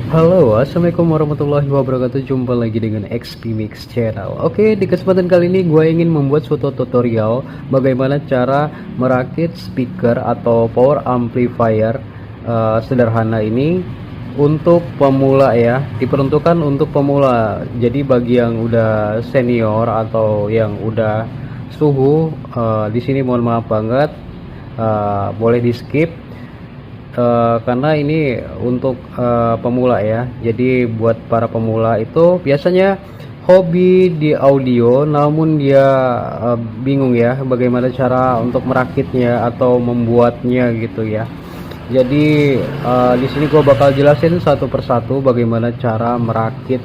Halo, assalamualaikum warahmatullahi wabarakatuh. Jumpa lagi dengan XP Mix Channel. Oke, di kesempatan kali ini gue ingin membuat suatu tutorial bagaimana cara merakit speaker atau power amplifier sederhana ini untuk pemula ya. Diperuntukkan untuk pemula. Jadi bagi yang udah senior atau yang udah suhu, di sini mohon maaf banget, boleh di skip. Karena ini untuk pemula ya. Jadi buat para pemula itu biasanya hobi di audio, namun dia bingung ya bagaimana cara untuk merakitnya atau membuatnya gitu ya. Jadi di sini gue bakal jelasin satu persatu bagaimana cara merakit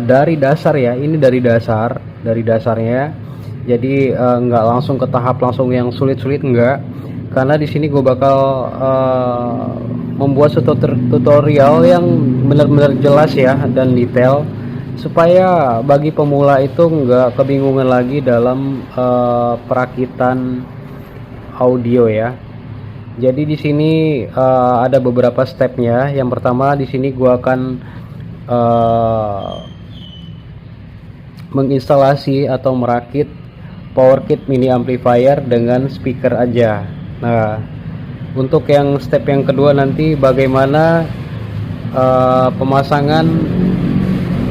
dari dasar ya. Ini dari dasarnya. Jadi nggak langsung ke tahap langsung yang sulit-sulit, enggak, karena di sini gue bakal membuat suatu tutorial yang benar-benar jelas ya dan detail supaya bagi pemula itu nggak kebingungan lagi dalam perakitan audio ya. Jadi di sini ada beberapa stepnya. Yang pertama di sini gue akan menginstalasi atau merakit power kit mini amplifier dengan speaker aja. Nah, untuk yang step yang kedua nanti bagaimana pemasangan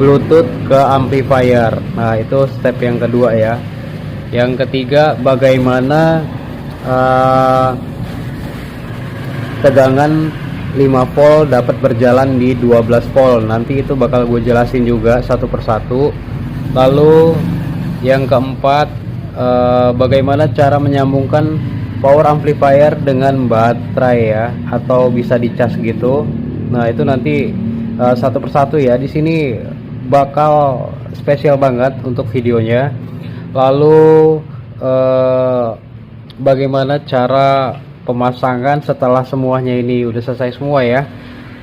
Bluetooth ke amplifier. Nah, itu step yang kedua ya. Yang ketiga bagaimana tegangan 5 volt dapat berjalan di 12 volt. Nanti itu bakal gue jelasin juga satu persatu. Lalu yang keempat, bagaimana cara menyambungkan power amplifier dengan baterai ya, atau bisa dicas gitu. Nah, itu nanti satu persatu ya. Di sini bakal spesial banget untuk videonya. Lalu bagaimana cara pemasangan setelah semuanya ini udah selesai semua ya.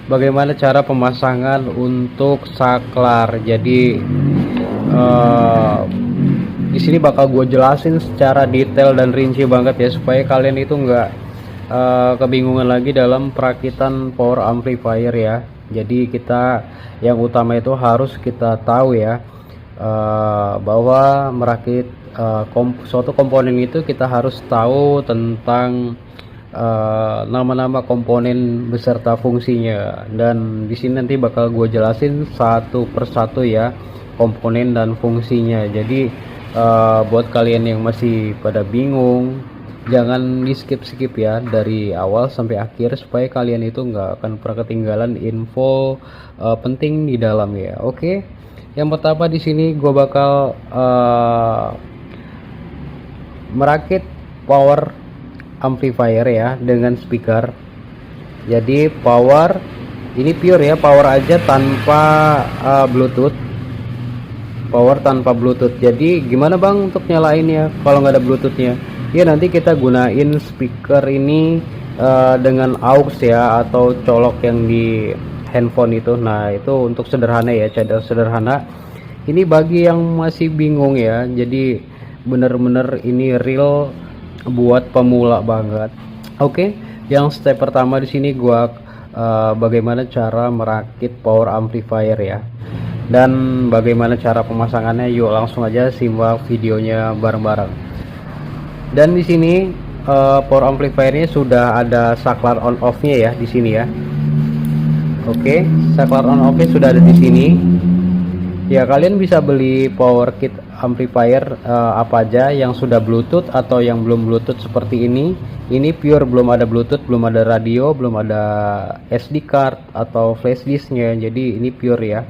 Bagaimana cara pemasangan untuk saklar. Jadi di sini bakal gue jelasin secara detail dan rinci banget ya, supaya kalian itu nggak kebingungan lagi dalam perakitan power amplifier ya. Jadi kita yang utama itu harus kita tahu ya, bahwa merakit suatu komponen itu kita harus tahu tentang nama-nama komponen beserta fungsinya. Dan di sini nanti bakal gue jelasin satu persatu ya komponen dan fungsinya. Jadi buat kalian yang masih pada bingung, jangan di skip ya dari awal sampai akhir, supaya kalian itu nggak akan pernah ketinggalan info penting di dalam ya. Oke, yang pertama di sini gue bakal merakit power amplifier ya dengan speaker. Jadi power ini pure ya, power aja tanpa Bluetooth. Power tanpa Bluetooth. Jadi gimana bang untuk nyalainnya kalau nggak ada Bluetoothnya? Ya nanti kita gunain speaker ini dengan aux ya, atau colok yang di handphone itu. Nah, itu untuk sederhana ya, cara sederhana. Ini bagi yang masih bingung ya. Jadi bener-bener ini real buat pemula banget. Oke, yang step pertama di sini gua bagaimana cara merakit power amplifier ya, dan bagaimana cara pemasangannya. Yuk langsung aja simak videonya bareng-bareng. Dan di sini power amplifiernya sudah ada saklar on off-nya ya di sini ya. Oke, saklar on off-nya sudah ada di sini. Ya, kalian bisa beli power kit amplifier apa aja yang sudah Bluetooth atau yang belum Bluetooth seperti ini. Ini pure, belum ada Bluetooth, belum ada radio, belum ada SD card atau flash disknya. Jadi ini pure ya,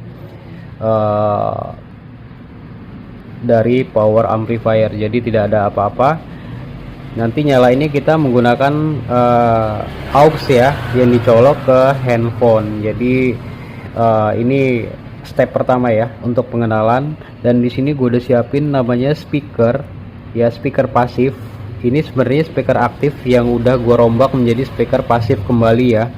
dari power amplifier. Jadi tidak ada apa-apa. Nanti nyalainnya kita menggunakan aux ya, yang dicolok ke handphone. Jadi ini step pertama ya untuk pengenalan. Dan di sini gue udah siapin namanya speaker ya, speaker pasif. Ini sebenarnya speaker aktif yang udah gue rombak menjadi speaker pasif kembali ya.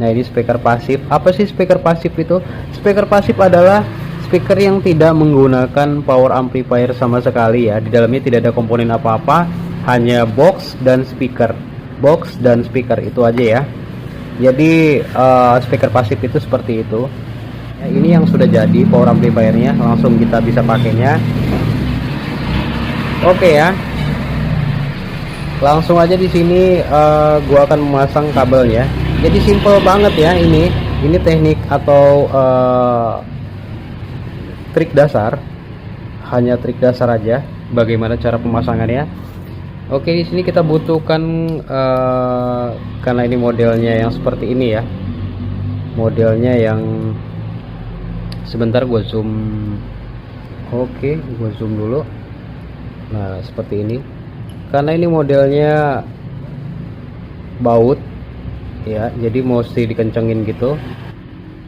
Nah, ini speaker pasif. Apa sih speaker pasif itu? Speaker pasif adalah speaker yang tidak menggunakan power amplifier sama sekali ya. Di dalamnya tidak ada komponen apa-apa, hanya box dan speaker. Box dan speaker itu aja ya. Jadi speaker pasif itu seperti itu ya. Ini yang sudah jadi power amplifiernya, langsung kita bisa pakainya. Oke ya, langsung aja di sini gua akan memasang kabelnya. Jadi simple banget ya, ini teknik atau trik dasar, hanya trik dasar aja bagaimana cara pemasangannya. Oke, di sini kita butuhkan karena ini modelnya yang seperti ini ya, modelnya yang sebentar gue zoom. Oke, gue zoom dulu. Nah, seperti ini. Karena ini modelnya baut ya, jadi mesti dikencengin gitu.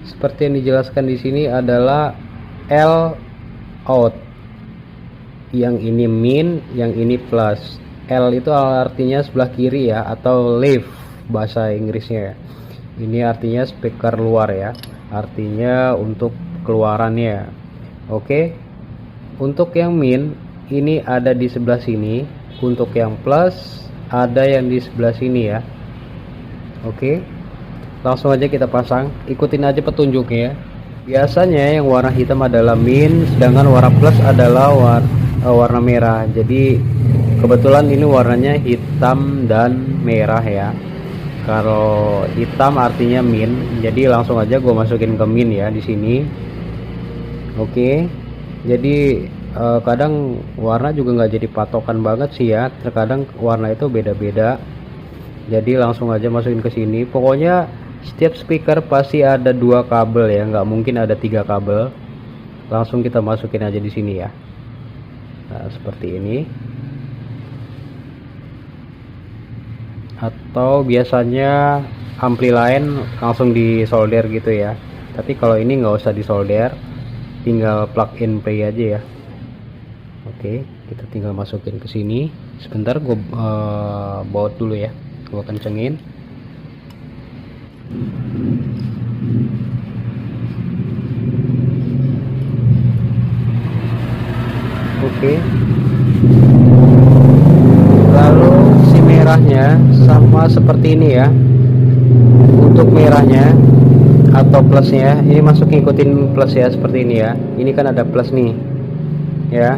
Seperti yang dijelaskan di sini adalah L out, yang ini min, yang ini plus. L itu artinya sebelah kiri ya, atau left bahasa Inggrisnya. Ini artinya speaker luar ya, artinya untuk keluarannya. Oke, untuk yang min ini ada di sebelah sini, untuk yang plus ada yang di sebelah sini ya. Oke, langsung aja kita pasang, ikutin aja petunjuknya. Biasanya yang warna hitam adalah min, sedangkan warna plus adalah warna merah. Jadi kebetulan ini warnanya hitam dan merah ya. Kalau hitam artinya min, jadi langsung aja gue masukin ke min ya di sini. Oke, jadi kadang warna juga nggak jadi patokan banget sih ya, terkadang warna itu beda-beda. Jadi langsung aja masukin ke sini. Pokoknya setiap speaker pasti ada 2 kabel ya, nggak mungkin ada 3 kabel. Langsung kita masukin aja di sini ya. Nah, seperti ini. Atau biasanya ampli lain langsung disolder gitu ya, tapi kalau ini nggak usah disolder, tinggal plug in play aja ya. Oke, kita tinggal masukin ke sini. Sebentar gue baut dulu ya, gue kencengin. Oke, lalu si merahnya sama seperti ini ya. Untuk merahnya atau plusnya ini masuk, ngikutin plus ya, seperti ini ya. Ini kan ada plus nih ya,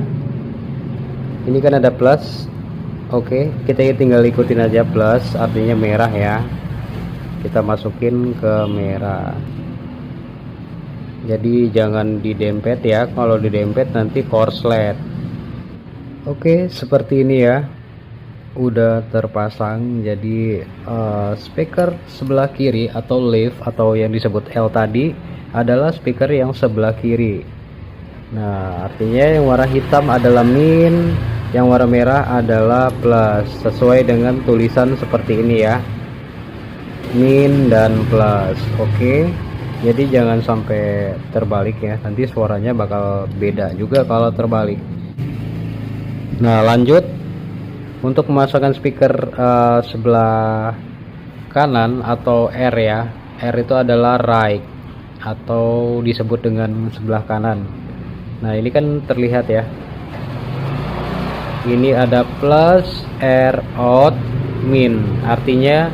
ini kan ada plus. Oke, kita tinggal ikutin aja plus, artinya merah ya. Kita masukin ke merah. Jadi jangan didempet ya, kalau didempet nanti korslet. Oke, seperti ini ya, udah terpasang. Jadi speaker sebelah kiri atau left atau yang disebut L tadi adalah speaker yang sebelah kiri. Nah, artinya yang warna hitam adalah min, yang warna merah adalah plus, sesuai dengan tulisan seperti ini ya, min dan plus. Oke, jadi jangan sampai terbalik ya, nanti suaranya bakal beda juga kalau terbalik. Nah, lanjut untuk memasangkan speaker sebelah kanan atau R ya. R itu adalah right atau disebut dengan sebelah kanan. Nah, ini kan terlihat ya, ini ada plus, R out, min, artinya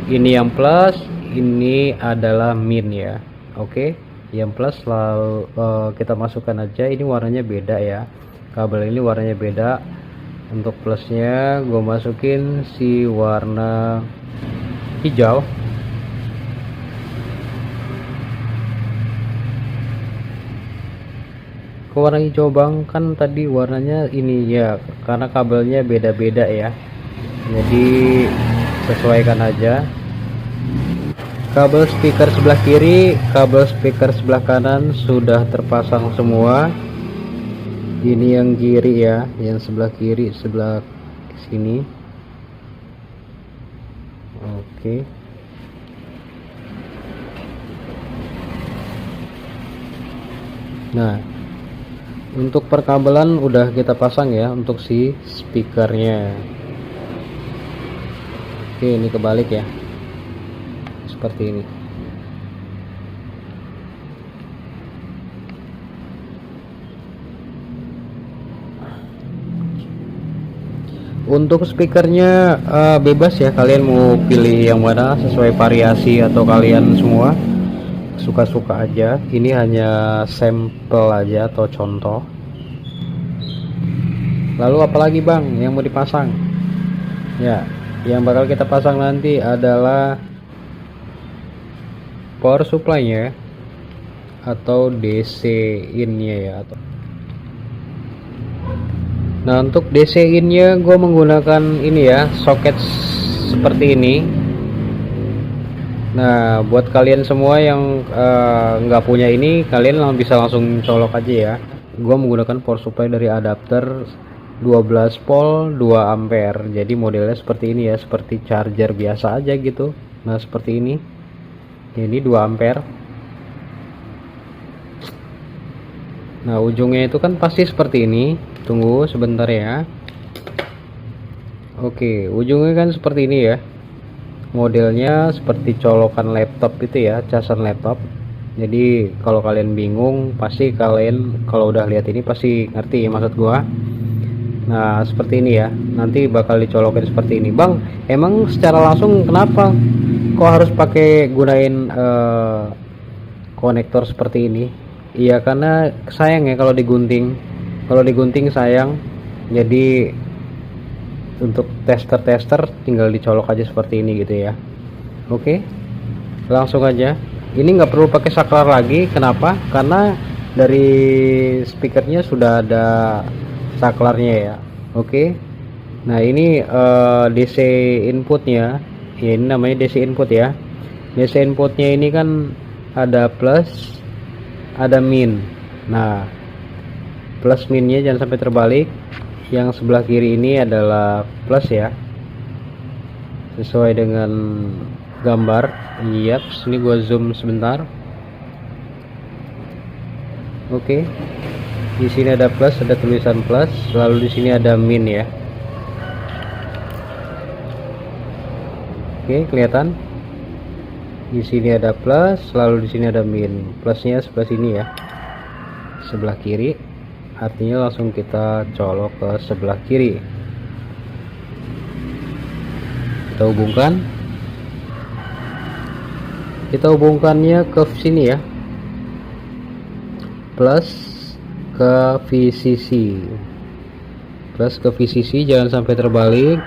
ini yang plus, ini adalah min ya. Oke, yang plus lalu kita masukkan aja. Ini warnanya beda ya, kabel ini warnanya beda. Untuk plusnya gue masukin si warna hijau. Warna hijau bang, kan tadi warnanya ini ya, karena kabelnya beda-beda ya, jadi sesuaikan aja. Kabel speaker sebelah kiri, kabel speaker sebelah kanan sudah terpasang semua. Ini yang kiri ya, yang sebelah kiri, sebelah sini. Oke. Nah, untuk perkabelan udah kita pasang ya untuk si speakernya. Oke, ini kebalik ya, seperti ini. Untuk speakernya bebas ya, kalian mau pilih yang mana sesuai variasi atau kalian semua suka-suka aja. Ini hanya sampel aja atau contoh. Lalu apalagi bang yang mau dipasang? Ya, yang bakal kita pasang nanti adalah power supply-nya atau DC in-nya ya. Nah, untuk DC in-nya gue menggunakan ini ya, soket seperti ini. Nah, buat kalian semua yang nggak punya ini, kalian bisa langsung colok aja ya. Gue menggunakan power supply dari adapter 12 volt 2 ampere. Jadi modelnya seperti ini ya, seperti charger biasa aja gitu. Nah, seperti ini. Ini 2 ampere. Nah, ujungnya itu kan pasti seperti ini. Tunggu sebentar ya. Oke, ujungnya kan seperti ini ya. Modelnya seperti colokan laptop itu ya, casan laptop. Jadi kalau kalian bingung, pasti kalian kalau udah lihat ini pasti ngerti ya maksud gua. Nah, seperti ini ya. Nanti bakal dicolokin seperti ini. Bang, emang secara langsung kenapa kok harus pakai gunain konektor seperti ini? Iya, karena sayang ya kalau digunting. Kalau digunting sayang. Jadi untuk tester tinggal dicolok aja seperti ini gitu ya. Oke. Langsung aja. Ini nggak perlu pakai saklar lagi. Kenapa? Karena dari speakernya sudah ada saklarnya ya. Oke. Nah, ini DC inputnya ya, ini namanya DC input ya. DC inputnya ini kan ada plus ada min. Nah, plus minnya jangan sampai terbalik. Yang sebelah kiri ini adalah plus ya, sesuai dengan gambar. Yap, sini gua zoom sebentar. Oke. Di sini ada plus, ada tulisan plus, lalu di sini ada min ya. Oke, kelihatan. Di sini ada plus, lalu di sini ada min. Plusnya sebelah sini ya, sebelah kiri. Artinya langsung kita colok ke sebelah kiri. Kita hubungkan. Kita hubungkannya ke sini ya, plus ke VCC, plus ke VCC, jangan sampai terbalik.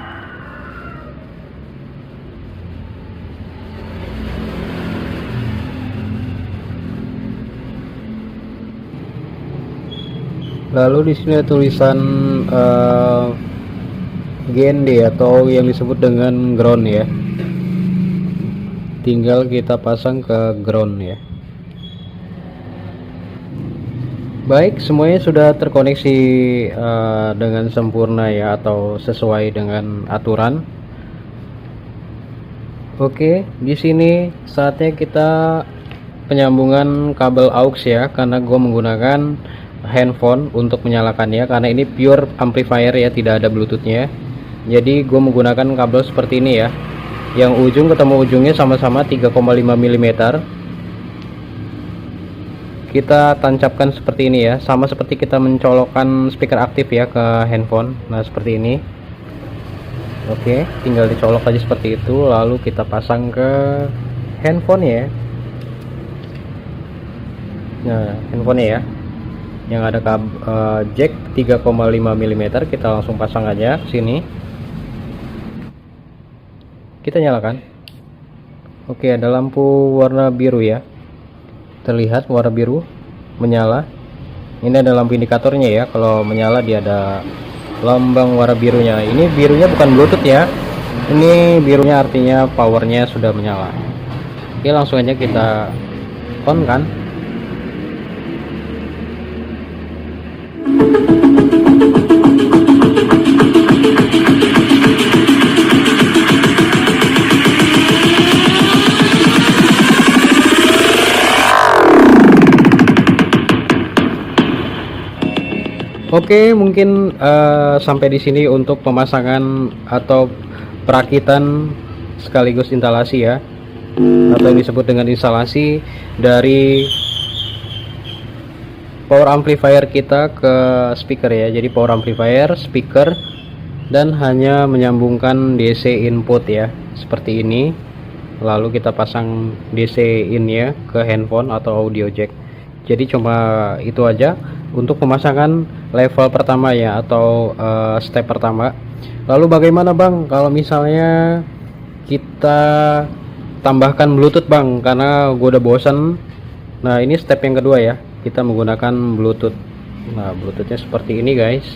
Lalu di sini ada tulisan GND atau yang disebut dengan ground ya. Tinggal kita pasang ke ground ya. Baik, semuanya sudah terkoneksi dengan sempurna ya, atau sesuai dengan aturan. Oke, di sini saatnya kita penyambungan kabel aux ya, karena gue menggunakan handphone untuk menyalakannya, karena ini pure amplifier ya, tidak ada bluetoothnya. Jadi gue menggunakan kabel seperti ini ya, yang ujung ketemu ujungnya sama-sama 3,5 mm. Kita tancapkan seperti ini ya, sama seperti kita mencolokkan speaker aktif ya ke handphone. Nah, seperti ini. Oke, tinggal dicolok aja seperti itu, lalu kita pasang ke handphone ya. Nah, handphone ya, yang ada jack 3,5 mm, kita langsung pasang aja ke sini. Kita nyalakan. Oke, ada lampu warna biru ya, terlihat warna biru menyala. Ini ada lampu indikatornya ya, kalau menyala dia ada lambang warna birunya. Ini birunya bukan bluetooth ya, ini birunya artinya powernya sudah menyala. Oke, langsung aja kita on kan. Oke, mungkin sampai di sini untuk pemasangan atau perakitan sekaligus instalasi ya, atau yang disebut dengan instalasi dari power amplifier kita ke speaker ya. Jadi power amplifier, speaker, dan hanya menyambungkan DC input ya, seperti ini. Lalu kita pasang DC in ya ke handphone atau audio jack. Jadi cuma itu aja untuk pemasangan level pertama ya, atau step pertama. Lalu bagaimana bang kalau misalnya kita tambahkan Bluetooth bang, karena gue udah bosan. Nah ini step yang kedua ya, kita menggunakan Bluetooth. Nah Bluetoothnya seperti ini guys.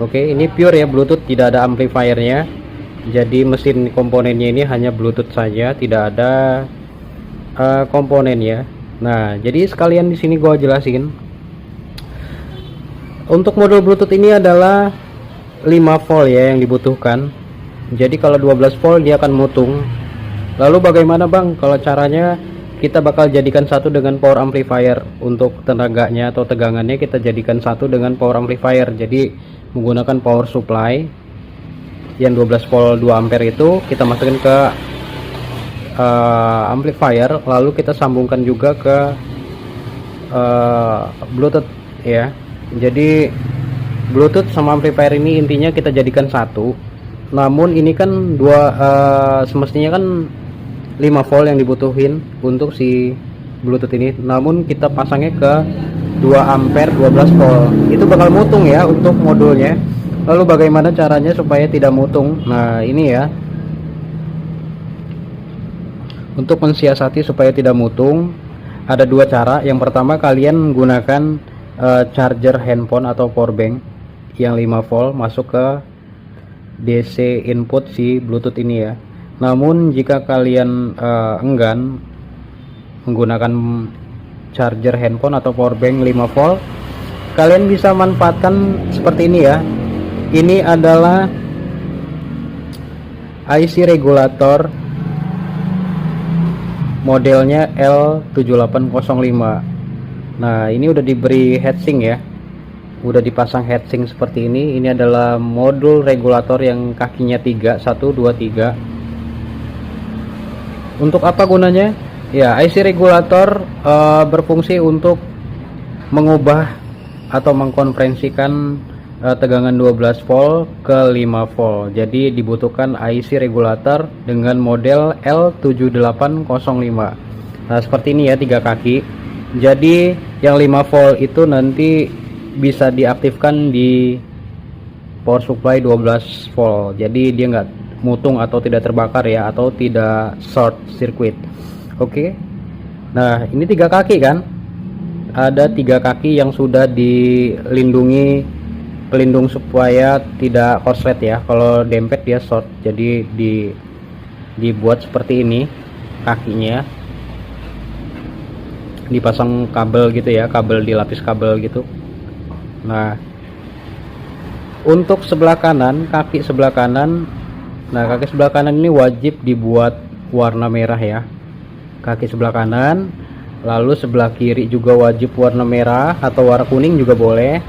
Oke, ini pure ya Bluetooth, tidak ada amplifiernya. Jadi mesin komponennya ini hanya Bluetooth saja, tidak ada komponen ya. Nah, jadi sekalian di sini gua jelasin. Untuk modul Bluetooth ini adalah 5 volt ya yang dibutuhkan. Jadi kalau 12 volt dia akan mutung. Lalu bagaimana bang kalau caranya? Kita bakal jadikan satu dengan power amplifier. Untuk tenaganya atau tegangannya kita jadikan satu dengan power amplifier. Jadi menggunakan power supply yang 12 volt 2 ampere itu kita masukin ke amplifier, lalu kita sambungkan juga ke Bluetooth ya. Jadi Bluetooth sama amplifier ini intinya kita jadikan satu. Namun ini kan semestinya kan 5 volt yang dibutuhin untuk si Bluetooth ini, namun kita pasangnya ke 2 ampere 12 volt. Itu bakal mutung ya untuk modulnya. Lalu bagaimana caranya supaya tidak mutung? Nah ini ya, untuk mensiasati supaya tidak mutung ada 2 cara. Yang pertama kalian gunakan charger handphone atau power bank yang 5 volt masuk ke DC input si Bluetooth ini ya. Namun jika kalian enggan menggunakan charger handphone atau power bank 5 volt, kalian bisa manfaatkan seperti ini ya. Ini adalah IC regulator modelnya L7805. Nah ini udah diberi heatsink ya, udah dipasang heatsink seperti ini. Ini adalah modul regulator yang kakinya 3, 1 2 3. Untuk apa gunanya ya? IC regulator berfungsi untuk mengubah atau mengkonferensikan tegangan 12 volt ke 5 volt. Jadi dibutuhkan IC regulator dengan model L7805. Nah seperti ini ya, 3 kaki. Jadi yang 5 volt itu nanti bisa diaktifkan di power supply 12 volt. Jadi dia nggak mutung atau tidak terbakar ya, atau tidak short circuit. Oke. Nah ini 3 kaki kan, ada 3 kaki yang sudah dilindungi pelindung supaya tidak korslet ya. Kalau dempet dia short, jadi dibuat seperti ini kakinya, dipasang kabel gitu ya, kabel dilapis kabel gitu. Nah untuk sebelah kanan, kaki sebelah kanan, nah kaki sebelah kanan ini wajib dibuat warna merah ya, kaki sebelah kanan. Lalu sebelah kiri juga wajib warna merah atau warna kuning juga boleh,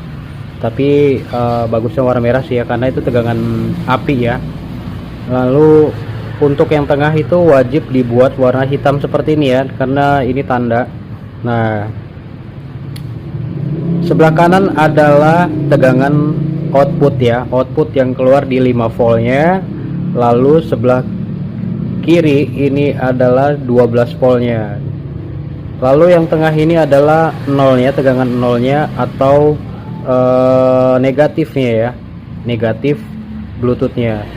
tapi bagusnya warna merah sih ya, karena itu tegangan api ya. Lalu untuk yang tengah itu wajib dibuat warna hitam seperti ini ya, karena ini tanda. Nah sebelah kanan adalah tegangan output ya, output yang keluar di 5 voltnya. Lalu sebelah kiri ini adalah 12 voltnya. Lalu yang tengah ini adalah nolnya, tegangan nolnya atau negatifnya ya, negatif Bluetoothnya.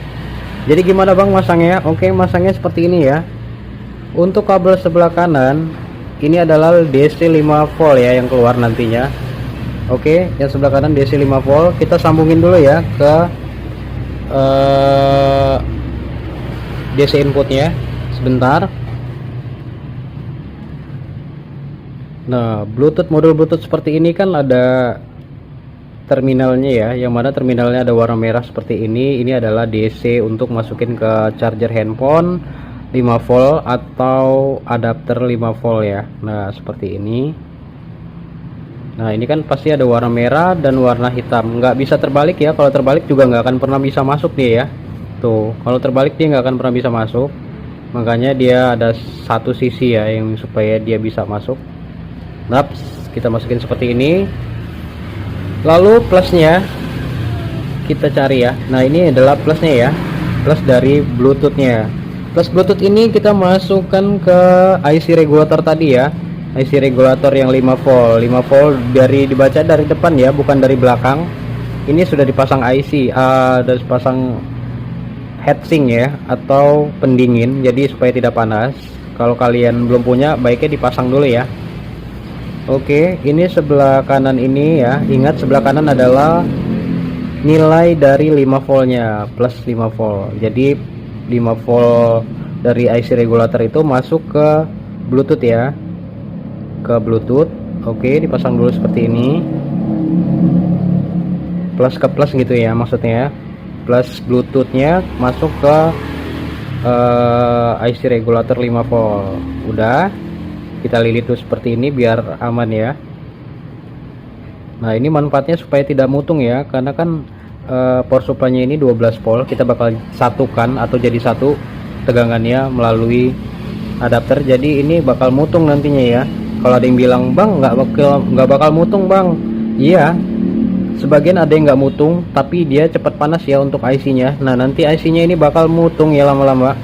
Jadi gimana bang masangnya? Oke, masangnya seperti ini ya. Untuk kabel sebelah kanan ini adalah DC 5 volt ya yang keluar nantinya. Oke, yang sebelah kanan DC 5 volt. Kita sambungin dulu ya ke DC inputnya sebentar. Nah Bluetooth, modul Bluetooth seperti ini kan ada terminalnya ya, yang mana terminalnya ada warna merah seperti ini. Ini adalah DC untuk masukin ke charger handphone 5 volt atau adapter 5 volt ya. Nah seperti ini. Nah ini kan pasti ada warna merah dan warna hitam, nggak bisa terbalik ya. Kalau terbalik juga nggak akan pernah bisa masuk dia ya. Tuh kalau terbalik dia nggak akan pernah bisa masuk, makanya dia ada satu sisi ya yang supaya dia bisa masuk. Naps, kita masukin seperti ini. Lalu plusnya kita cari ya. Nah ini adalah plusnya ya, plus dari bluetoothnya. Plus bluetooth ini kita masukkan ke IC regulator tadi ya, IC regulator yang 5 volt 5 volt dari dibaca dari depan ya, bukan dari belakang. Ini sudah dipasang IC, dan dipasang heatsink ya, atau pendingin, jadi supaya tidak panas. Kalau kalian belum punya, baiknya dipasang dulu ya. Oke, ini sebelah kanan ini ya, ingat sebelah kanan adalah nilai dari 5 voltnya, plus 5 volt. Jadi 5 volt dari IC regulator itu masuk ke Bluetooth ya, ke Bluetooth. Oke, dipasang dulu seperti ini, plus ke plus gitu ya maksudnya. Plus Bluetoothnya masuk ke IC regulator 5 volt. Udah, kita lilit tuh seperti ini biar aman ya. Nah ini manfaatnya supaya tidak mutung ya, karena kan power supply-nya ini 12 volt, kita bakal satukan atau jadi satu tegangannya melalui adapter, jadi ini bakal mutung nantinya ya. Kalau ada yang bilang bang nggak bakal mutung bang, iya, sebagian ada yang nggak mutung tapi dia cepat panas ya untuk IC-nya. Nah nanti IC-nya ini bakal mutung ya lama-lama,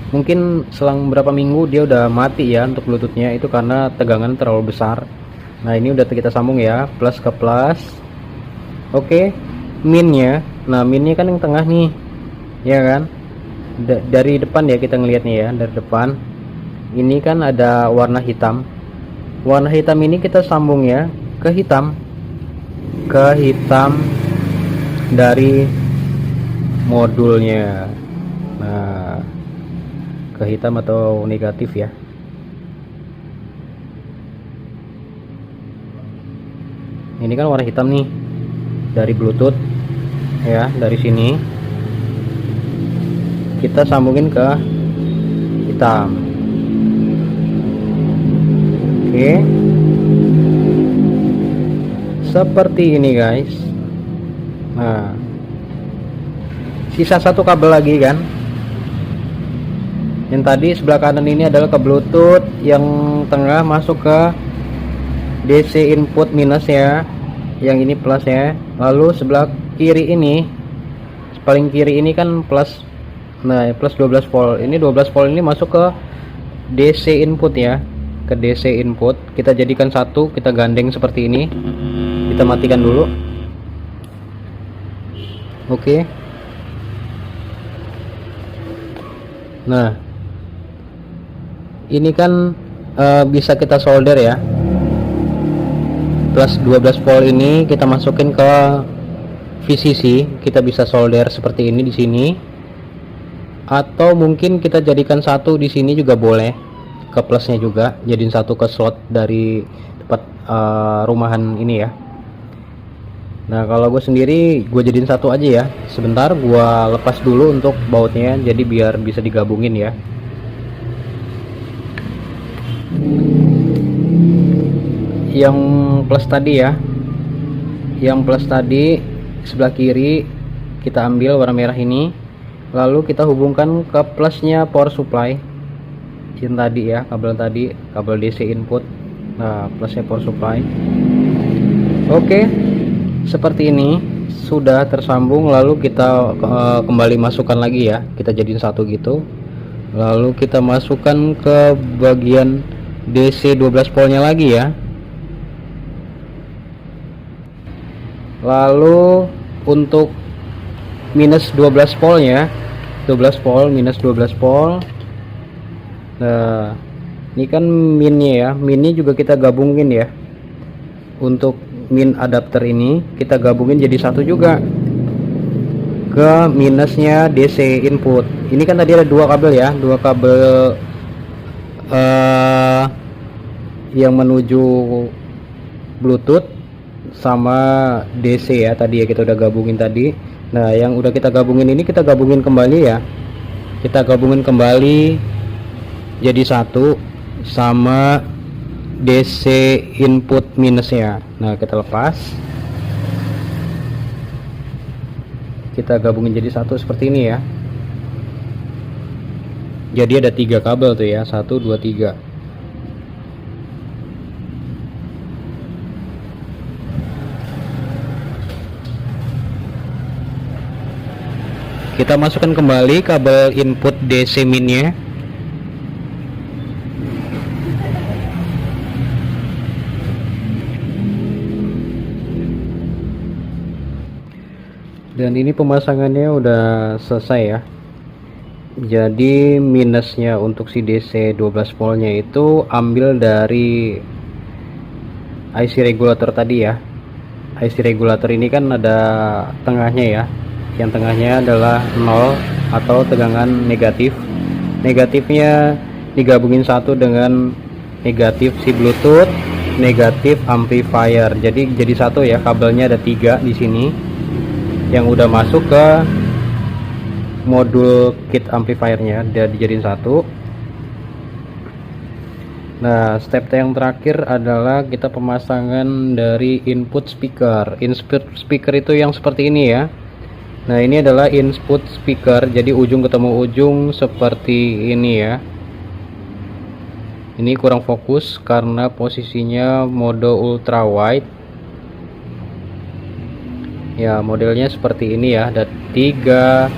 mungkin selang berapa minggu dia udah mati ya untuk Bluetooth-nya, itu karena tegangan terlalu besar. Nah ini udah kita sambung ya, plus ke plus. Oke, minnya, nah minnya kan yang tengah nih ya kan, dari depan ya kita ngelihatnya ya, dari depan ini kan ada warna hitam. Warna hitam ini kita sambung ya ke hitam, dari modulnya. Nah ke hitam atau negatif ya. Ini kan warna hitam nih dari Bluetooth ya, dari sini kita sambungin ke hitam. Oke, seperti ini guys. Nah sisa satu kabel lagi kan, yang tadi sebelah kanan ini adalah ke Bluetooth, yang tengah masuk ke DC input minus ya, yang ini plus ya. Lalu sebelah kiri ini, paling kiri ini kan plus, nah plus 12 volt. Ini 12 volt ini masuk ke DC input ya, ke DC input. Kita jadikan satu, kita gandeng seperti ini. Kita matikan dulu. Oke. Nah ini kan bisa kita solder ya, plus 12 volt ini kita masukin ke VCC, kita bisa solder seperti ini di sini, atau mungkin kita jadikan satu di sini juga boleh, ke plusnya juga jadiin satu ke slot dari tempat rumahan ini ya. Nah kalau gue sendiri gue jadiin satu aja ya. Sebentar gue lepas dulu untuk bautnya, jadi biar bisa digabungin ya. Yang plus tadi ya, yang plus tadi sebelah kiri kita ambil warna merah ini, lalu kita hubungkan ke plusnya power supply yang tadi ya, kabel tadi, kabel DC input. Nah plusnya power supply. Oke, seperti ini sudah tersambung. Lalu kita kembali masukkan lagi ya, kita jadiin satu gitu, lalu kita masukkan ke bagian DC 12 voltnya lagi ya. Lalu untuk minus 12 voltnya, 12 volt minus 12 volt. Nah ini kan minnya ya, minnya juga kita gabungin ya. Untuk min adapter ini kita gabungin jadi satu juga ke minusnya DC input. Ini kan tadi ada dua kabel ya, dua kabel yang menuju Bluetooth sama DC ya, tadi ya kita udah gabungin tadi. Nah yang udah kita gabungin ini kita gabungin kembali ya, kita gabungin kembali jadi satu sama DC input minusnya. Nah kita lepas, kita gabungin jadi satu seperti ini ya. Jadi ada tiga kabel tuh ya, 1 2 3. Kita masukkan kembali kabel input DC minnya. Dan ini pemasangannya udah selesai ya. Jadi minusnya untuk si DC 12 voltnya itu ambil dari IC regulator tadi ya. IC regulator ini kan ada tengahnya ya. Yang tengahnya adalah 0 atau tegangan negatif. Negatifnya digabungin satu dengan negatif si Bluetooth, negatif amplifier. Jadi satu ya, kabelnya ada 3 di sini yang udah masuk ke modul kit amplifiernya, dia dijadiin satu. Nah, step yang terakhir adalah kita pemasangan dari input speaker. Input speaker itu yang seperti ini ya. Nah, ini adalah input speaker, jadi ujung ketemu ujung seperti ini ya. Ini kurang fokus karena posisinya mode ultra wide ya. Modelnya seperti ini ya, ada 3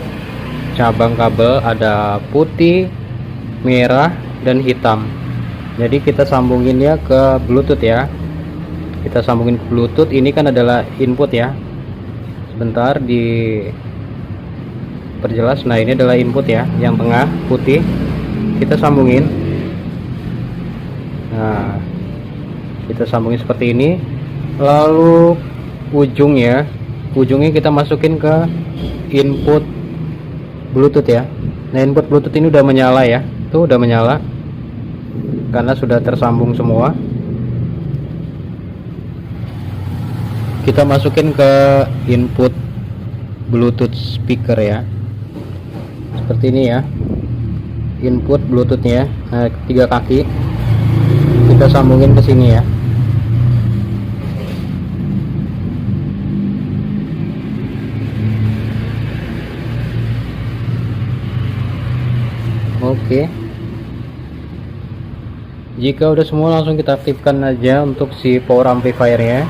cabang kabel, ada putih, merah, dan hitam. Jadi kita sambungin ya ke Bluetooth ya. Kita sambungin ke Bluetooth. Ini kan adalah input ya. Sebentar di perjelas. Nah, ini adalah input ya, yang tengah putih. Kita sambungin. Nah, kita sambungin seperti ini. Lalu ujungnya kita masukin ke input Bluetooth ya. Nah, input Bluetooth ini udah menyala ya. Tuh udah menyala karena sudah tersambung semua. Kita masukin ke input Bluetooth speaker ya. Seperti ini ya. Input Bluetoothnya. Nah, 3 kaki. Kita sambungin ke sini ya. Oke. Jika udah semua, langsung kita aktifkan aja untuk si power amplifiernya,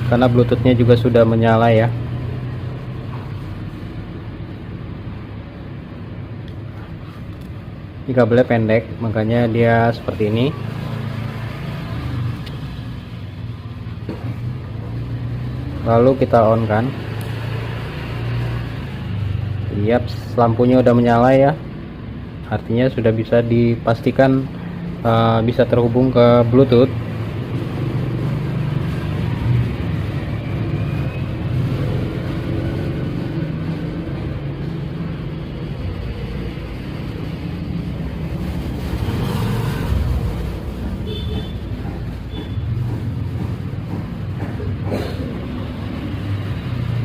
karena Bluetoothnya juga sudah menyala ya. Ini kabelnya pendek, makanya dia seperti ini. Lalu kita on kan. Yap, lampunya udah menyala ya. Artinya sudah bisa dipastikan bisa terhubung ke Bluetooth.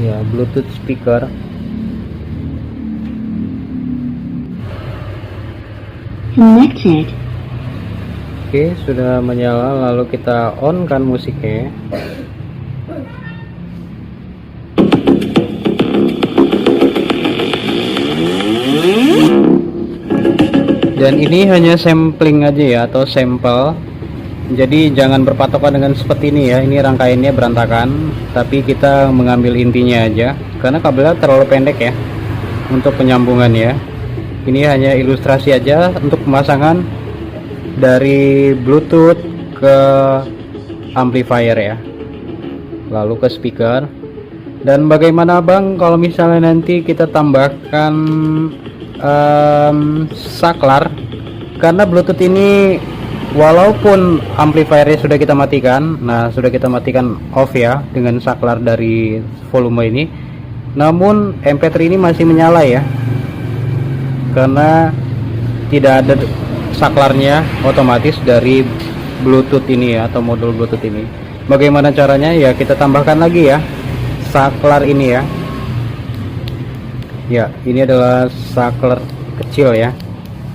Ya, Bluetooth speaker. Connected. Oke, sudah menyala. Lalu kita on kan musiknya. Dan ini hanya sampling aja ya, atau sampel. Jadi jangan berpatokan dengan seperti ini ya. Ini rangkaiannya berantakan, tapi kita mengambil intinya aja karena kabelnya terlalu pendek ya untuk penyambungan ya. Ini hanya ilustrasi aja untuk pemasangan dari Bluetooth ke amplifier ya, lalu ke speaker. Dan bagaimana Bang kalau misalnya nanti kita tambahkan saklar, karena Bluetooth ini walaupun amplifiernya sudah kita matikan, nah sudah kita matikan off ya dengan saklar dari volume ini, namun MP3 ini masih menyala ya, karena tidak ada saklarnya otomatis dari Bluetooth ini ya, atau modul Bluetooth ini. Bagaimana caranya ya, kita tambahkan lagi ya saklar ini ya. Ya, ini adalah saklar kecil ya,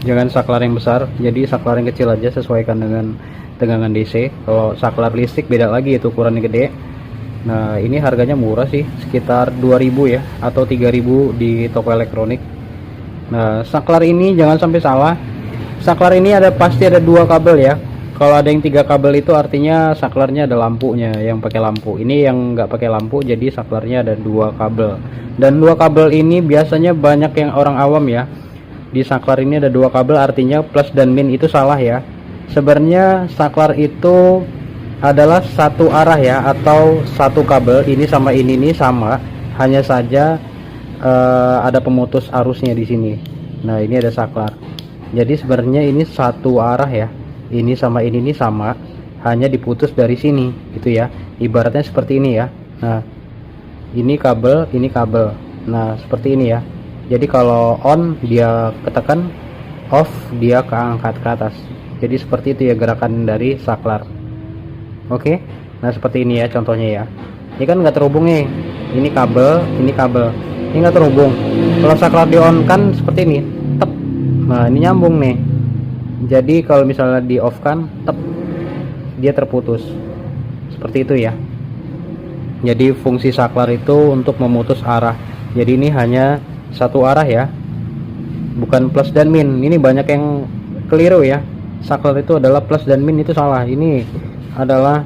jangan saklar yang besar. Jadi saklar yang kecil aja, sesuaikan dengan tegangan DC. Kalau saklar listrik beda lagi, itu ukurannya gede. Nah, ini harganya murah sih, sekitar 2000 ya, atau 3000 di toko elektronik. Nah, saklar ini jangan sampai salah. Saklar ini pasti ada 2 kabel ya. Kalau ada yang 3 kabel itu artinya saklarnya ada lampunya, yang pakai lampu. Ini yang nggak pakai lampu, jadi saklarnya ada 2 kabel. Dan 2 kabel ini biasanya banyak yang orang awam ya. Di saklar ini ada 2 kabel, artinya plus dan min, itu salah ya. Sebenarnya saklar itu adalah satu arah ya, atau satu kabel. Ini sama ini sama, hanya saja ada pemutus arusnya di sini. Nah, ini ada saklar. Jadi sebenarnya ini satu arah ya. Ini sama ini sama, hanya diputus dari sini gitu ya. Ibaratnya seperti ini ya. Nah, ini kabel, ini kabel. Nah, seperti ini ya. Jadi kalau on dia ketekan, off dia keangkat ke atas. Jadi seperti itu ya gerakan dari saklar. Oke. Nah, seperti ini ya contohnya ya. Ini kan nggak terhubung nih. Ini kabel, ini kabel. Ini nggak terhubung. Kalau saklar di on kan seperti ini. Tep. Nah, ini nyambung nih. Jadi kalau misalnya di off kan, tep, dia terputus. Seperti itu ya. Jadi fungsi saklar itu untuk memutus arah. Jadi ini hanya satu arah ya, bukan plus dan min. Ini banyak yang keliru ya. Saklar itu adalah plus dan min, itu salah. Ini adalah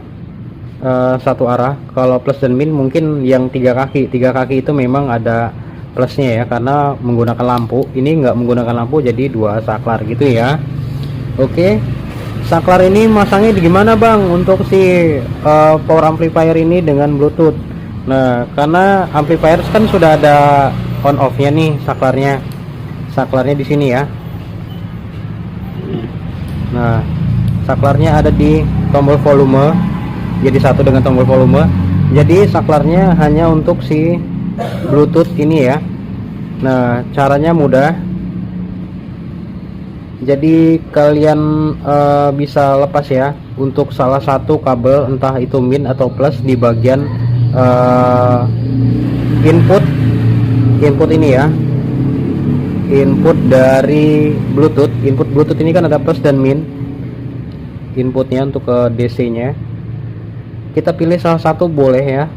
satu arah. Kalau plus dan min mungkin yang 3 kaki. 3 kaki itu memang ada plusnya ya, karena menggunakan lampu. Ini nggak menggunakan lampu, jadi 2 saklar gitu ya. Oke, saklar ini masangnya gimana bang untuk si power amplifier ini dengan Bluetooth? Nah, karena amplifier kan sudah ada on off-nya nih saklarnya. Saklarnya di sini ya. Nah, saklarnya ada di tombol volume. Jadi satu dengan tombol volume. Jadi saklarnya hanya untuk si Bluetooth ini ya. Nah, caranya mudah. Jadi kalian bisa lepas ya untuk salah satu kabel, entah itu min atau plus, di bagian input ini ya, input dari Bluetooth. Input Bluetooth ini kan ada plus dan min, inputnya untuk ke DC nya. Kita pilih salah satu boleh ya,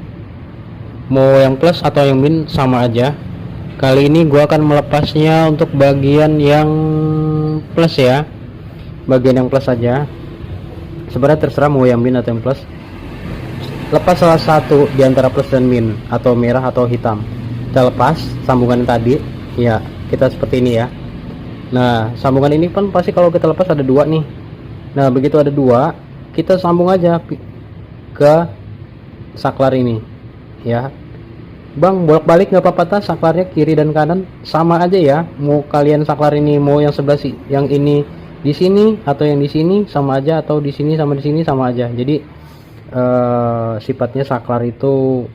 mau yang plus atau yang min sama aja. Kali ini gua akan melepasnya untuk bagian yang plus ya, bagian yang plus saja. Sebenarnya terserah mau yang min atau yang plus. Lepas salah satu di antara plus dan min, atau merah atau hitam. Kita lepas sambungan tadi ya, kita seperti ini ya. Nah, sambungan ini kan pasti kalau kita lepas ada 2 nih. Nah, begitu ada 2, kita sambung aja ke saklar ini ya. Bang, bolak-balik nggak apa-apa, saklarnya kiri dan kanan sama aja ya. Mau kalian saklar ini mau yang sebelah yang ini di sini atau yang di sini sama aja, atau di sini sama di sini sama aja. Jadi sifatnya saklar itu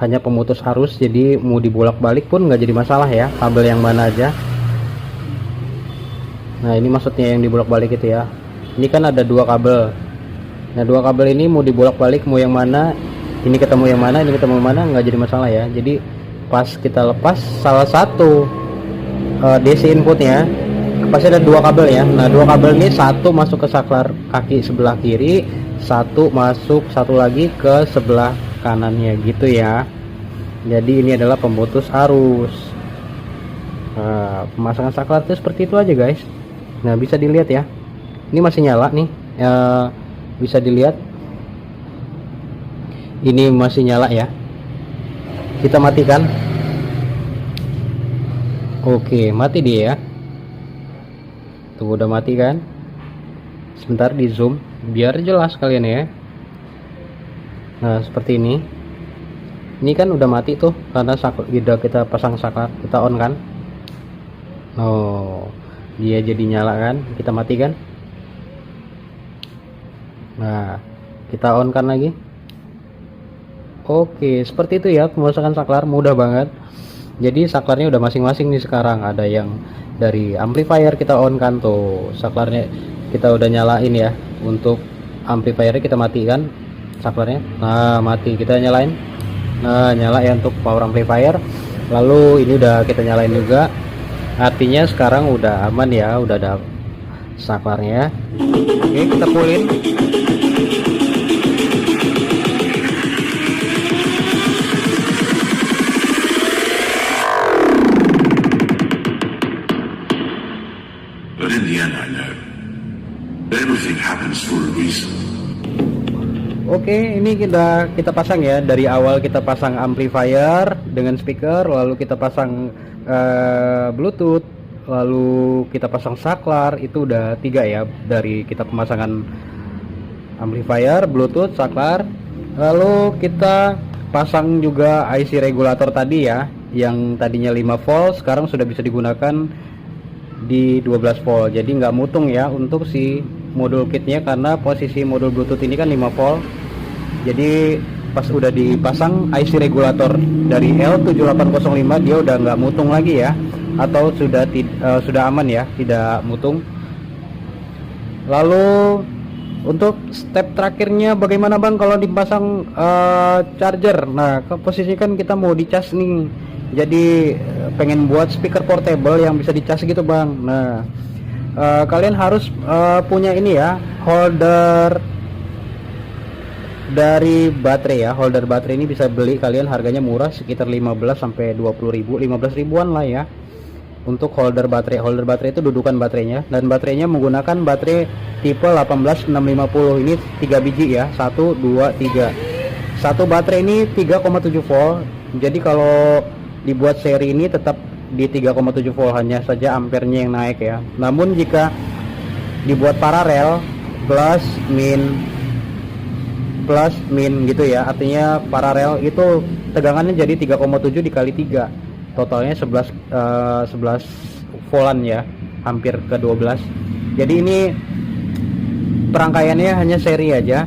hanya pemutus arus, jadi mau dibolak-balik pun nggak jadi masalah ya, kabel yang mana aja. Nah, ini maksudnya yang dibolak-balik itu ya. Ini kan ada 2 kabel. Nah, 2 kabel ini mau dibolak-balik, mau yang mana, ini ketemu yang mana, ini ketemu yang mana, nggak jadi masalah ya. Jadi pas kita lepas salah satu DC inputnya, pasti ada 2 kabel ya. Nah, 2 kabel ini satu masuk ke saklar kaki sebelah kiri, satu masuk, satu lagi ke sebelah kanannya gitu ya. Jadi ini adalah pemutus arus. Nah, pemasangan saklar itu seperti itu aja guys. Nah, bisa dilihat ya, ini masih nyala nih, bisa dilihat ini masih nyala ya. Kita matikan. Oke, mati dia ya. Tuh, udah mati kan. Sebentar di zoom biar jelas kalian ya. Nah, seperti ini. Ini kan udah mati tuh, karena udah kita pasang saklar, kita on kan. Oh, dia jadi nyala kan. Kita matikan. Nah, kita on kan lagi. Oke, seperti itu ya pemasangan saklar, mudah banget. Jadi saklarnya udah masing-masing nih sekarang. Ada yang dari amplifier kita on kan tuh, saklarnya kita udah nyalain ya. Untuk amplifiernya kita matikan saklarnya. Nah, mati, kita nyalain. Nah, nyala ya untuk power amplifier. Lalu ini udah kita nyalain juga. Artinya sekarang udah aman ya, udah ada saklarnya. Oke, kita pulin. But in the end, I know that it was Oke, ini kita pasang ya. Dari awal kita pasang amplifier dengan speaker, lalu kita pasang Bluetooth, lalu kita pasang saklar. Itu udah 3 ya dari kita pemasangan amplifier, Bluetooth, saklar. Lalu kita pasang juga IC regulator tadi ya, yang tadinya 5 volt sekarang sudah bisa digunakan di 12 volt. Jadi nggak mutung ya untuk si modul kitnya, karena posisi modul Bluetooth ini kan 5 volt. Jadi pas udah dipasang IC regulator dari L7805 dia udah nggak mutung lagi ya, atau sudah aman ya, tidak mutung. Lalu untuk step terakhirnya bagaimana bang kalau dipasang charger? Nah, posisi kan kita mau dicas nih, jadi pengen buat speaker portable yang bisa dicas gitu bang. Nah, kalian harus punya ini ya, holder dari baterai ya. Holder baterai ini bisa beli kalian, harganya murah, sekitar 15 sampai 20 ribu, 15 ribuan lah ya untuk holder baterai. Holder baterai itu dudukan baterainya, dan baterainya menggunakan baterai tipe 18650. Ini 3 biji ya, 1 2 3. Satu baterai ini 3,7 volt. Jadi kalau dibuat seri ini tetap di 3,7 volt, hanya saja ampernya yang naik ya. Namun jika dibuat paralel plus min gitu ya, artinya paralel itu tegangannya jadi 3,7 dikali 3, totalnya 11 voltan ya, hampir ke 12. Jadi ini perangkaiannya hanya seri aja,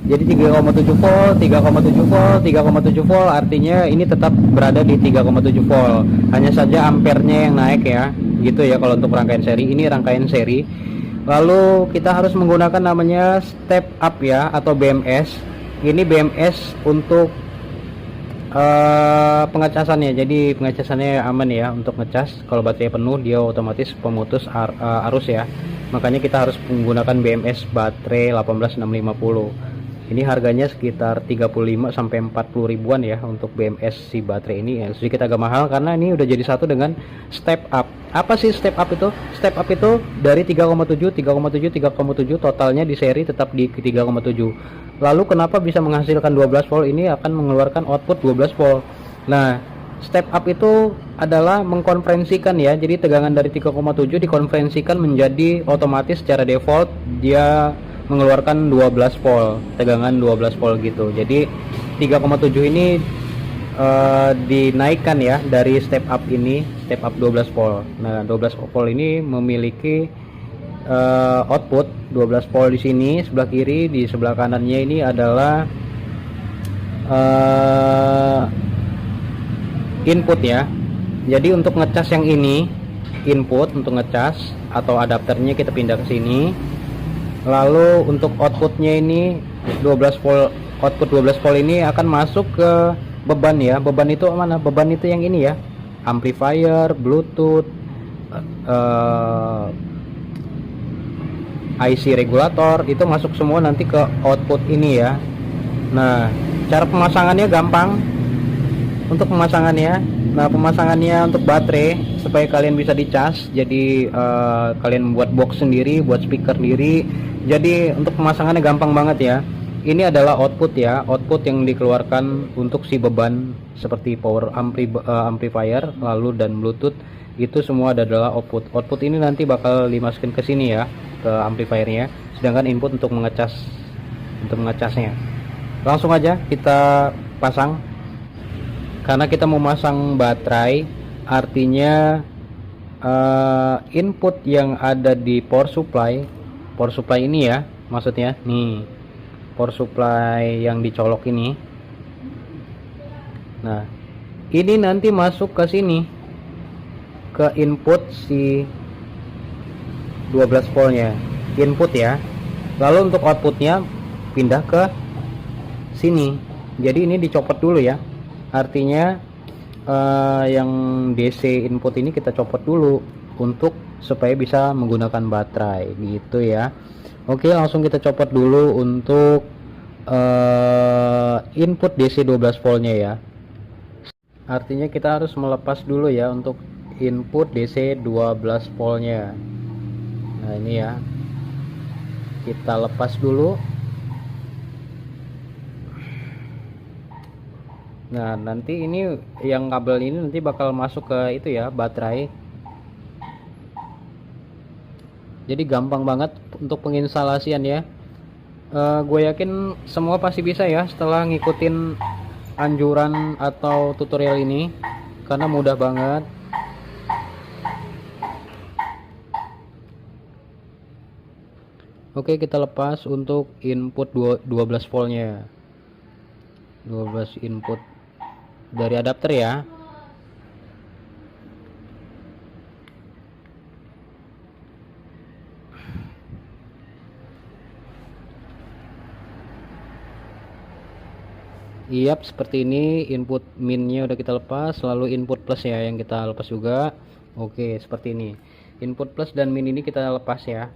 jadi 3,7 volt 3,7 volt 3,7 volt, artinya ini tetap berada di 3,7 volt, hanya saja ampernya yang naik ya, gitu ya kalau untuk rangkaian seri. Ini rangkaian seri. Lalu kita harus menggunakan namanya step up ya, atau BMS. Ini BMS untuk pengecasannya. Jadi pengecasannya aman ya untuk ngecas. Kalau baterai penuh dia otomatis pemutus arus ya. Makanya kita harus menggunakan BMS baterai 18650. Ini harganya sekitar 35 sampai 40 ribuan ya untuk BMS si baterai ini ya. Sedikit agak mahal karena ini udah jadi satu dengan step up. Apa sih step up itu? Step up itu dari 3,7 totalnya di seri tetap di 3,7. Lalu kenapa bisa menghasilkan 12 volt? Ini akan mengeluarkan output 12 volt. Nah, step up itu adalah mengkonferensikan ya. Jadi tegangan dari 3,7 dikonferensikan menjadi otomatis secara default dia mengeluarkan 12 volt, tegangan 12 volt gitu. Jadi 3,7 ini dinaikkan ya dari step up ini, step up 12 volt. Nah, 12 volt ini memiliki output 12 volt di sini sebelah kiri, di sebelah kanannya ini adalah input ya. Jadi untuk ngecas yang ini input untuk ngecas, atau adapternya kita pindah ke sini. Lalu untuk outputnya ini 12 volt, output 12 volt ini akan masuk ke beban ya. Beban itu mana? Beban itu yang ini ya, amplifier, Bluetooth, IC regulator, itu masuk semua nanti ke output ini ya. Nah, cara pemasangannya gampang. Untuk pemasangannya, nah pemasangannya untuk baterai supaya kalian bisa dicas. Jadi kalian buat box sendiri, buat speaker sendiri. Jadi untuk pemasangannya gampang banget ya. Ini adalah output ya, output yang dikeluarkan untuk si beban seperti power amplifier, lalu dan Bluetooth, itu semua adalah output. Output ini nanti bakal dimasukin ke sini ya, ke amplifiernya. Sedangkan input untuk mengecasnya. Langsung aja kita pasang. Karena kita mau masang baterai, artinya input yang ada di power supply ini ya, maksudnya nih power supply yang dicolok ini. Nah, ini nanti masuk ke sini, ke input si 12 voltnya, input ya. Lalu untuk outputnya pindah ke sini. Jadi ini dicopot dulu ya, artinya yang DC input ini kita copot dulu untuk supaya bisa menggunakan baterai gitu ya. Oke, langsung kita copot dulu untuk input DC 12 voltnya ya. Artinya kita harus melepas dulu ya untuk input DC 12 voltnya. Nah, ini ya. kita lepas dulu. Nah, nanti ini yang kabel ini nanti bakal masuk ke itu ya, baterai. Jadi gampang banget untuk penginstalasian ya. Gue yakin semua pasti bisa ya setelah ngikutin anjuran atau tutorial ini, karena mudah banget. Oke, kita lepas untuk input 12 voltnya. 12 input dari adapter ya. Yap, seperti ini. Input minnya udah kita lepas, lalu input plus ya yang kita lepas juga. Oke, seperti ini. Input plus dan min ini kita lepas ya.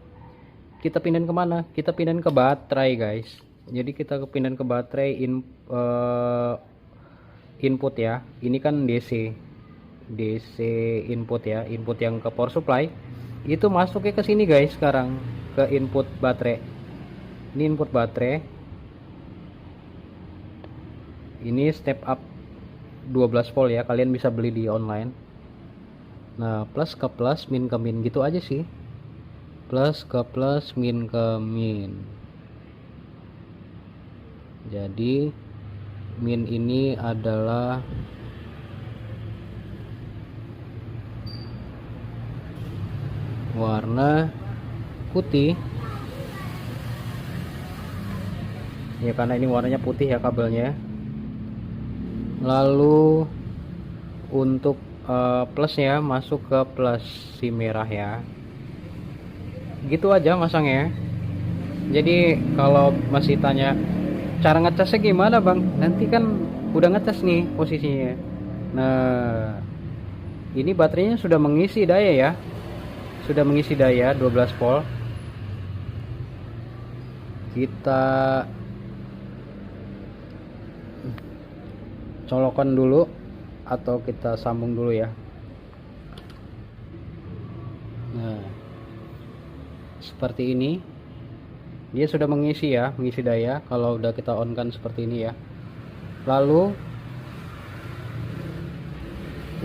Kita pindahin kemana? Kita pindahin ke baterai guys. Jadi kita pindahin ke baterai input ya. Ini kan DC input ya, input yang ke power supply. Itu masuknya ke sini guys sekarang, ke input baterai. Ini input baterai. Ini step up 12 volt ya, kalian bisa beli di online. Nah, plus ke plus, min ke min, gitu aja sih. Plus ke plus, min ke min. Jadi min ini adalah warna putih ya, karena ini warnanya putih ya kabelnya. Lalu untuk plusnya masuk ke plus si merah ya. Gitu aja masangnya. Jadi kalau masih tanya cara ngecasnya gimana bang, nanti kan udah ngecas nih posisinya. Nah, ini baterainya sudah mengisi daya ya, sudah mengisi daya 12 volt. Kita colokan dulu atau kita sambung dulu ya. Nah, seperti ini dia sudah mengisi ya, mengisi daya kalau udah kita on kan seperti ini ya. Lalu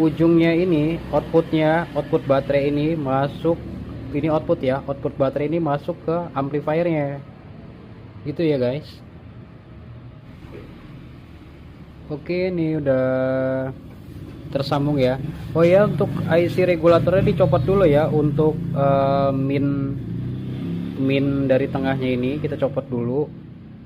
ujungnya ini outputnya, output baterai ini masuk, ini output ya, output baterai ini masuk ke amplifiernya itu ya guys. Oke, ini udah tersambung ya. Oh ya, untuk IC regulatornya dicopot dulu ya. Untuk min dari tengahnya ini kita copot dulu,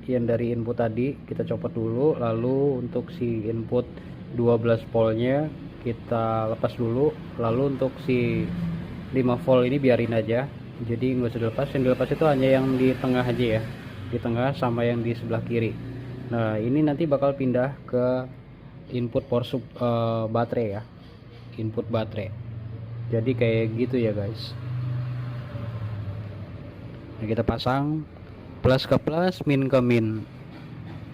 yang dari input tadi kita copot dulu. Lalu untuk si input 12 voltnya kita lepas dulu. Lalu untuk si 5 volt ini biarin aja, jadi nggak usah dilepas. Yang dilepas itu hanya yang di tengah aja ya, di tengah sama yang di sebelah kiri. Nah, ini nanti bakal pindah ke input power baterai ya, input baterai. Jadi kayak gitu ya guys. Nah, kita pasang plus ke plus, min ke min.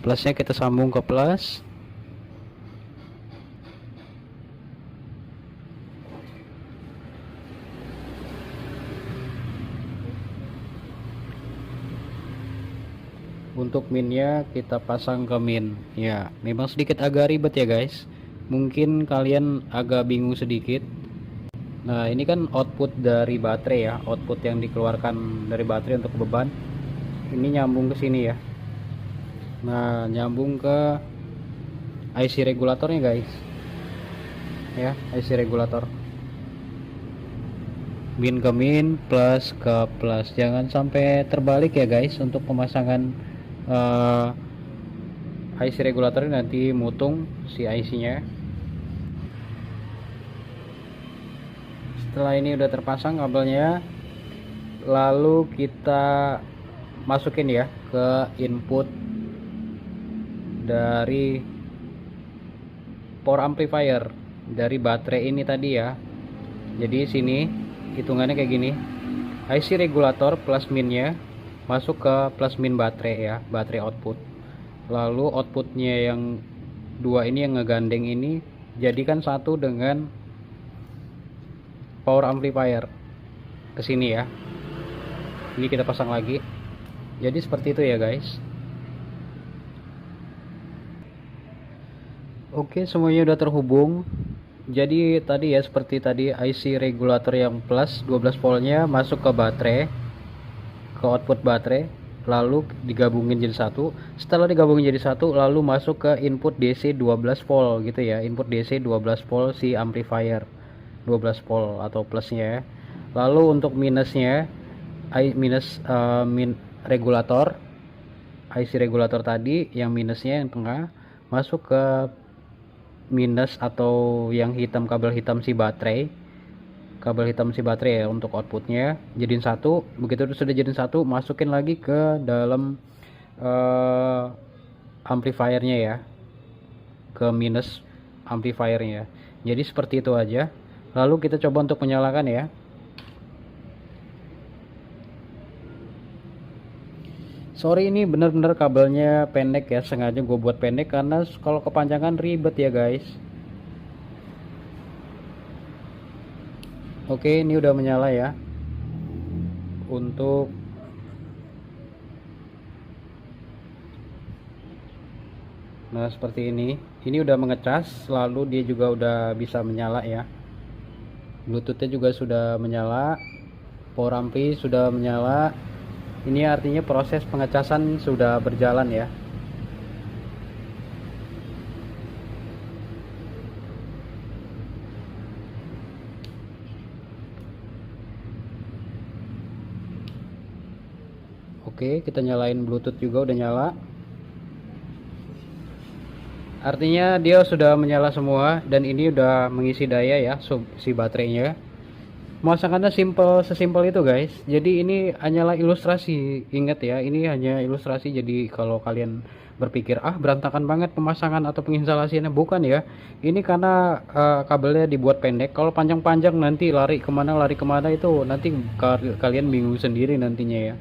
Plusnya kita sambung ke plus. Untuk minnya kita pasang ke min ya. Memang sedikit agak ribet ya guys, mungkin kalian agak bingung sedikit. Nah, ini kan output dari baterai ya, output yang dikeluarkan dari baterai untuk beban ini nyambung ke sini ya. Nah, nyambung ke IC regulatornya guys ya, IC regulator. Min ke min, plus ke plus, jangan sampai terbalik ya guys. Untuk pemasangan IC regulatornya nanti mutung si IC nya. Setelah ini udah terpasang kabelnya, lalu kita masukin ya ke input dari power amplifier dari baterai ini tadi ya. Jadi sini hitungannya kayak gini, IC regulator plus minnya masuk ke plus min baterai ya, baterai output. Lalu outputnya yang dua ini yang ngegandeng ini jadikan satu dengan power amplifier ke sini ya. Ini kita pasang lagi. Jadi seperti itu ya guys. Oke, semuanya udah terhubung. Jadi tadi ya, seperti tadi IC regulator yang plus 12 voltnya masuk ke baterai, ke output baterai, lalu digabungin jadi satu. Setelah digabungin jadi satu, lalu masuk ke input DC 12 volt gitu ya, input DC 12 volt si amplifier 12 volt atau plusnya ya. Lalu untuk minusnya, regulator, IC regulator tadi yang minusnya yang tengah masuk ke minus atau yang hitam, kabel hitam si baterai, ya untuk outputnya jadiin satu. Begitu sudah jadiin satu, masukin lagi ke dalam amplifiernya ya, ke minus amplifiernya. Jadi seperti itu aja. Lalu kita coba untuk menyalakan ya. Sorry, ini bener-bener kabelnya pendek ya, sengaja gue buat pendek karena kalau kepanjangan ribet ya guys. Oke, ini udah menyala ya. Untuk nah seperti ini udah mengecas, lalu dia juga udah bisa menyala ya. Bluetoothnya juga sudah menyala, power ampli sudah menyala. Ini artinya proses pengecasan sudah berjalan ya. Oke, kita nyalain Bluetooth juga udah nyala. Artinya dia sudah menyala semua dan ini udah mengisi daya ya si baterainya. Pemasangannya sesimpel itu guys. Jadi ini hanyalah ilustrasi, ingat ya, ini hanya ilustrasi. Jadi kalau kalian berpikir berantakan banget pemasangan atau penginstalasiannya, bukan ya. Ini karena kabelnya dibuat pendek. Kalau panjang-panjang nanti lari kemana itu nanti kalian bingung sendiri nantinya ya.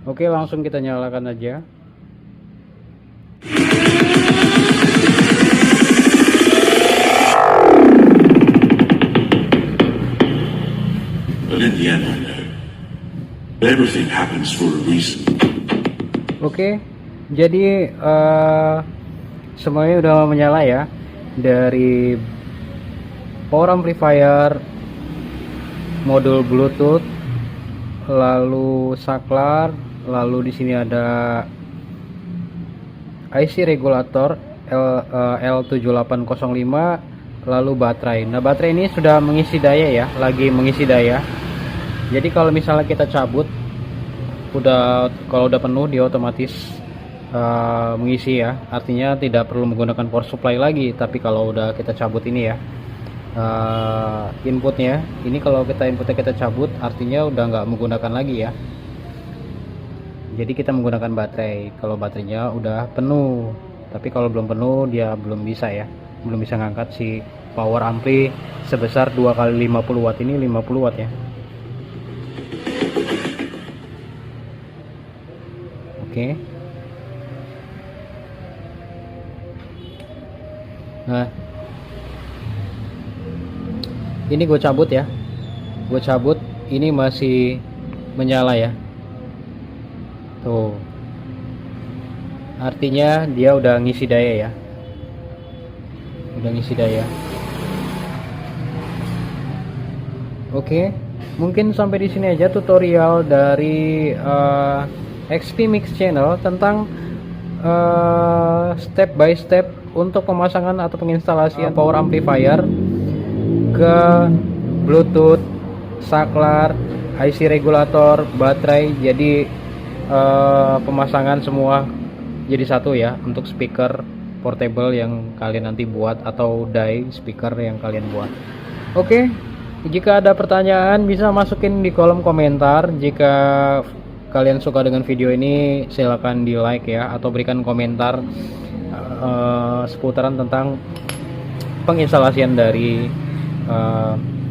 Oke, langsung kita nyalakan aja. But in the end, I know everything happens for a reason. Oke, jadi semuanya udah menyala ya, dari power amplifier, modul Bluetooth, lalu saklar, lalu di sini ada IC regulator L7805, lalu baterai. Nah, baterai ini sudah mengisi daya ya, lagi mengisi daya. Jadi kalau misalnya kita cabut, kalau udah penuh dia otomatis mengisi ya. Artinya tidak perlu menggunakan power supply lagi. Tapi kalau udah kita cabut ini ya, inputnya ini, kalau inputnya kita cabut, artinya udah nggak menggunakan lagi ya. Jadi kita menggunakan baterai kalau baterainya udah penuh. Tapi kalau belum penuh dia belum bisa ya, belum bisa ngangkat si power ampli sebesar 2 kali 50 watt ini, 50 watt ya. Oke. Nah, ini gue cabut ya, ini masih menyala ya, tuh artinya dia udah ngisi daya ya, Oke, mungkin sampai di sini aja tutorial dari XP Mix Channel tentang step by step untuk pemasangan atau penginstalasian power amplifier ke Bluetooth, saklar, IC regulator, baterai. Jadi pemasangan semua jadi satu ya, untuk speaker portable yang kalian nanti buat atau die speaker yang kalian buat. Oke, jika ada pertanyaan bisa masukin di kolom komentar. Jika kalian suka dengan video ini, silahkan di like ya, atau berikan komentar seputaran tentang penginstalasian dari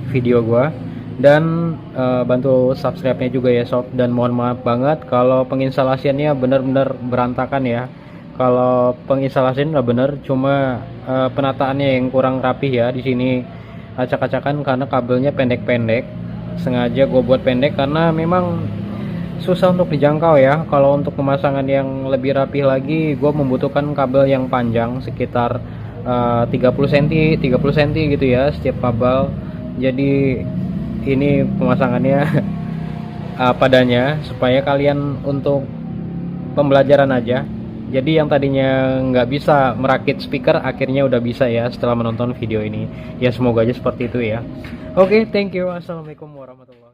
video gua. Dan bantu subscribe-nya juga ya sob. Dan mohon maaf banget kalau penginstalasiannya benar-benar berantakan ya. Kalau penginstalasian nggak bener, cuma penataannya yang kurang rapih ya. Di sini acak-acakan karena kabelnya pendek-pendek. Sengaja gue buat pendek karena memang susah untuk dijangkau ya. Kalau untuk pemasangan yang lebih rapih lagi, gue membutuhkan kabel yang panjang sekitar 30 cm 30 cm gitu ya setiap kabel. Jadi ini pemasangannya padanya supaya kalian untuk pembelajaran aja. Jadi yang tadinya nggak bisa merakit speaker akhirnya udah bisa ya setelah menonton video ini. Ya semoga aja seperti itu ya. Oke, thank you. Assalamualaikum warahmatullahi wabarakatuh.